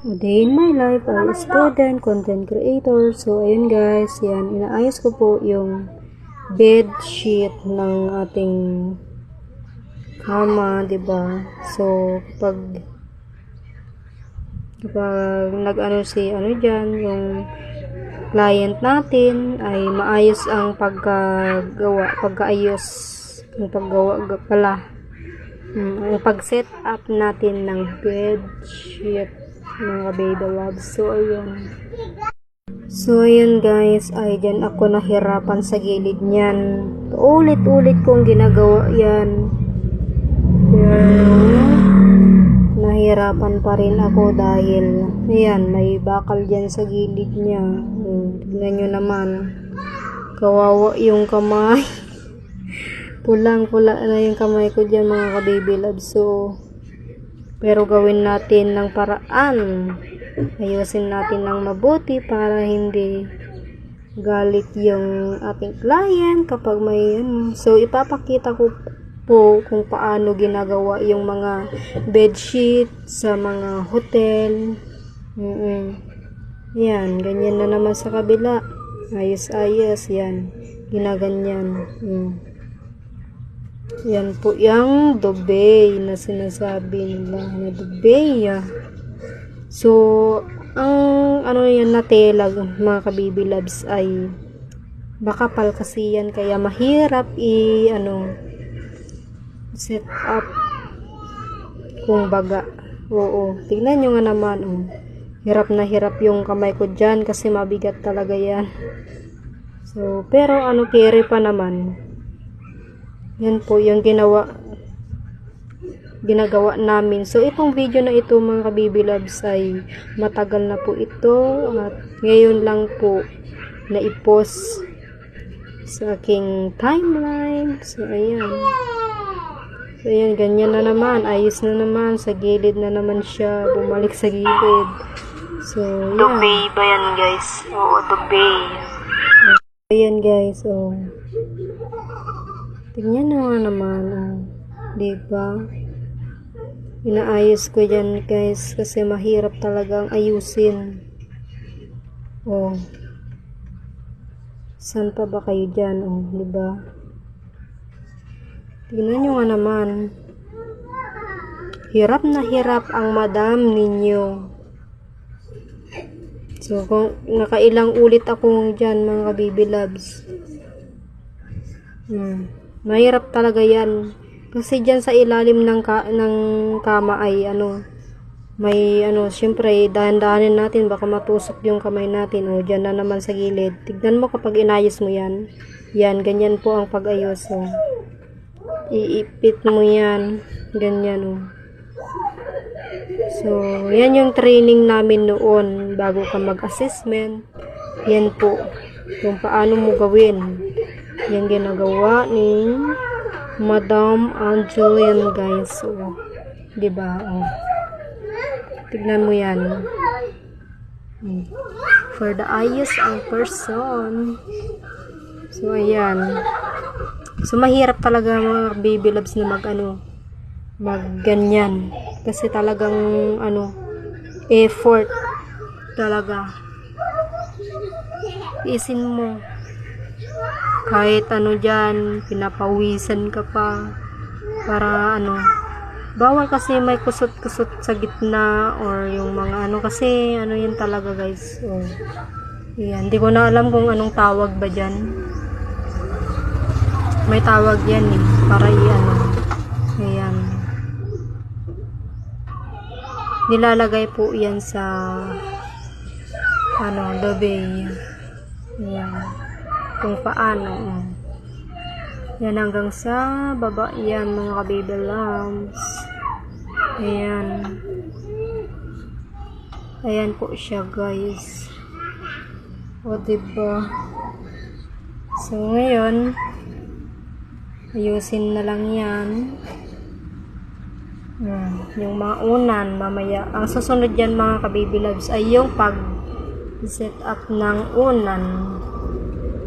A day in my life as a student, content creator. So, ayun guys, yan, inaayos ko po yung bed sheet ng ating kama, 'di ba? So, kapag nag-ano si diyan, yung client natin ay maayos ang pagkaayos, ang paggawa pala. Ang pag-set up natin ng bed sheet mga baby loves. So, ayun guys, ay dyan ako nahirapan sa gilid niyan. Ulit-ulit kong ginagawa yan. Pero, nahirapan pa rin ako dahil, ayan, may bakal dyan sa gilid niya. Tignan nyo naman. Kawawa yung kamay. Pulang-pula na yung kamay ko dyan mga ka-baby loves. So, pero gawin natin ng paraan. Ayusin natin ng mabuti para hindi galit yung ating client kapag may So, ipapakita ko po kung paano ginagawa yung mga bedsheet sa mga hotel. Yan, ganyan na naman sa kabila. Ayos-ayos, yan. Ginaganyan. Yan po yung dubay na sinasabi nila na dubay. So, ang yan na tela mga ka-baby loves ay bakapal kasi yan kaya mahirap set up kung baga. Oo, tignan nyo nga naman. Hirap na hirap yung kamay ko dyan kasi mabigat talaga yan. So, pero carry pa naman. Yan po yung ginagawa namin. So, itong video na ito mga ka-baby loves ay matagal na po ito at ngayon lang po na i-post sa aking timeline. So, ayan. So, ayan, ganyan na naman. Ayos na naman. Sa gilid na naman siya. Bumalik sa gilid. So, ayan. Dubay ba yan guys? Oo, dubay. Ayan guys. Tingnan nyo nga naman. Diba? Inaayos ko yan guys kasi mahirap talagang ayusin. Saan pa ba kayo dyan? Diba? Tingnan nyo nga naman. Hirap na hirap ang madam ninyo. So, kung nakailang ulit akong dyan mga baby loves. Mahirap talaga yan. Kasi dyan sa ilalim ng kama ay may syempre dahan-dahanin natin baka matusok yung kamay natin. Dyan na naman sa gilid. Tignan mo kapag inayos mo yan. Yan, ganyan po ang pag-ayos. Iipit mo yan. Ganyan. So, yan yung training namin noon bago ka mag-assessment. Yan po. Kung paano mo gawin. Yan ginagawa ni Madam Angeline guys. Diba? Tignan mo yan. For the ayos ang person. So, ayan. So, mahirap talaga mga baby loves na magganyan. Kasi talagang, effort talaga. Isin mo. Kahit dyan, pinapawisan ka pa. Para bawal kasi may kusot-kusot sa gitna or yung mga kasi yan talaga guys. Yan, hindi ko na alam kung anong tawag ba dyan. May tawag yan para ayan. Nilalagay po yan sa dubay. Ayan. Kung paano. Yan hanggang sa baba yan mga ka-baby loves. Ayan. Ayan po siya guys. Diba? So ngayon ayusin na lang yan. Yung mga unan mamaya. Ang susunod yan mga ka-baby loves ay yung pag-set up ng unan.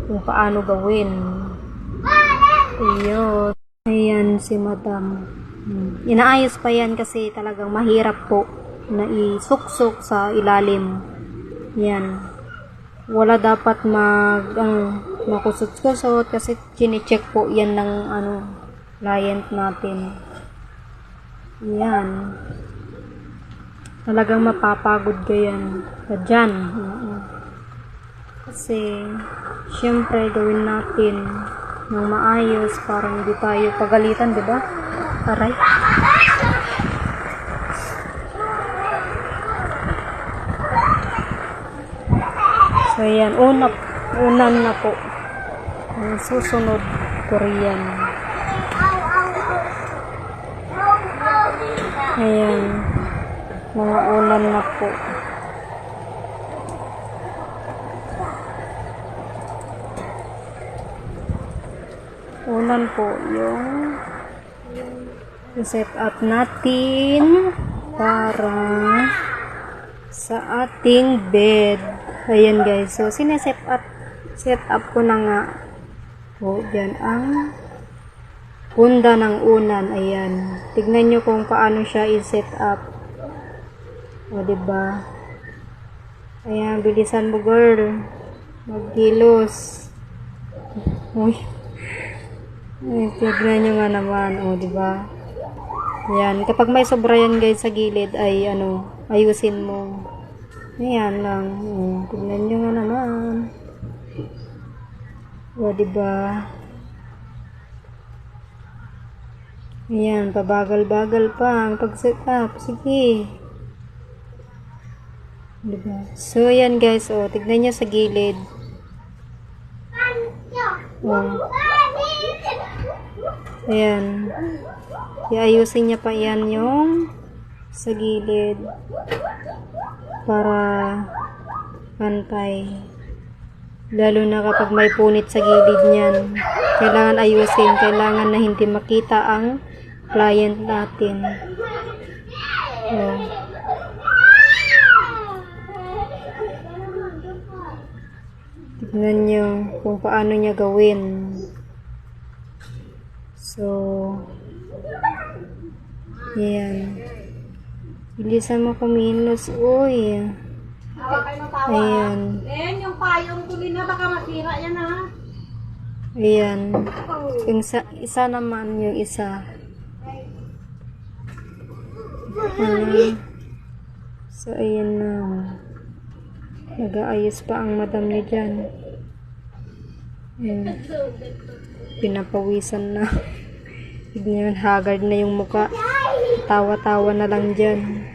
Kung paano gawin. Ayan si madam. Inaayos pa yan kasi talagang mahirap po. na isuksok sa ilalim. Yan. Wala dapat makusot-kusot kasi chine-check po yan ng client natin. Yan. Talagang mapapagod ka yan. Dyan. Kasi, syempre, gawin natin ng maayos para hindi tayo pagalitan, di ba? Aray. So, yan. Unan na po. Ang susunod, Korean. Ayan. Mga unan na po. Unan po yung set up natin para sa ating bed. Ayan guys. So, set up ko na nga. O, dyan ang punda ng unan. Ayan. Tignan nyo kung paano siya i-set up. O, diba? Ayan, bilisan mo, girl. Magkilos. Uy. Tignan nyo nga naman. O, diba? Ayan. Kapag may sobra yan, guys, sa gilid, ay, ayusin mo. Ayan lang. O, tignan nyo nga naman. O, diba? Ayan, pabagal-bagal pa ang pag-set up. Sige. Diba? So, ayan guys. O, tignan nyo sa gilid. O. Ayan. Iayusin niya pa yan yung sa gilid. Para pantay. Lalo na kapag may punit sa gilid niyan. Kailangan ayusin. Kailangan na hindi makita ang client natin. O. Tignan nyo kung paano niya gawin. So, yan. Bilisan mo kumilos. Uy. Ayan. Yung payong tuli na, baka masira yan ha. Ayan. Yung isa naman yung isa. So, ayan na. Nag-aayos pa ang madam niya dyan. Ayan. Pinapawisan na. Tignan, haggard na yung muka. Tawa-tawa na lang dyan.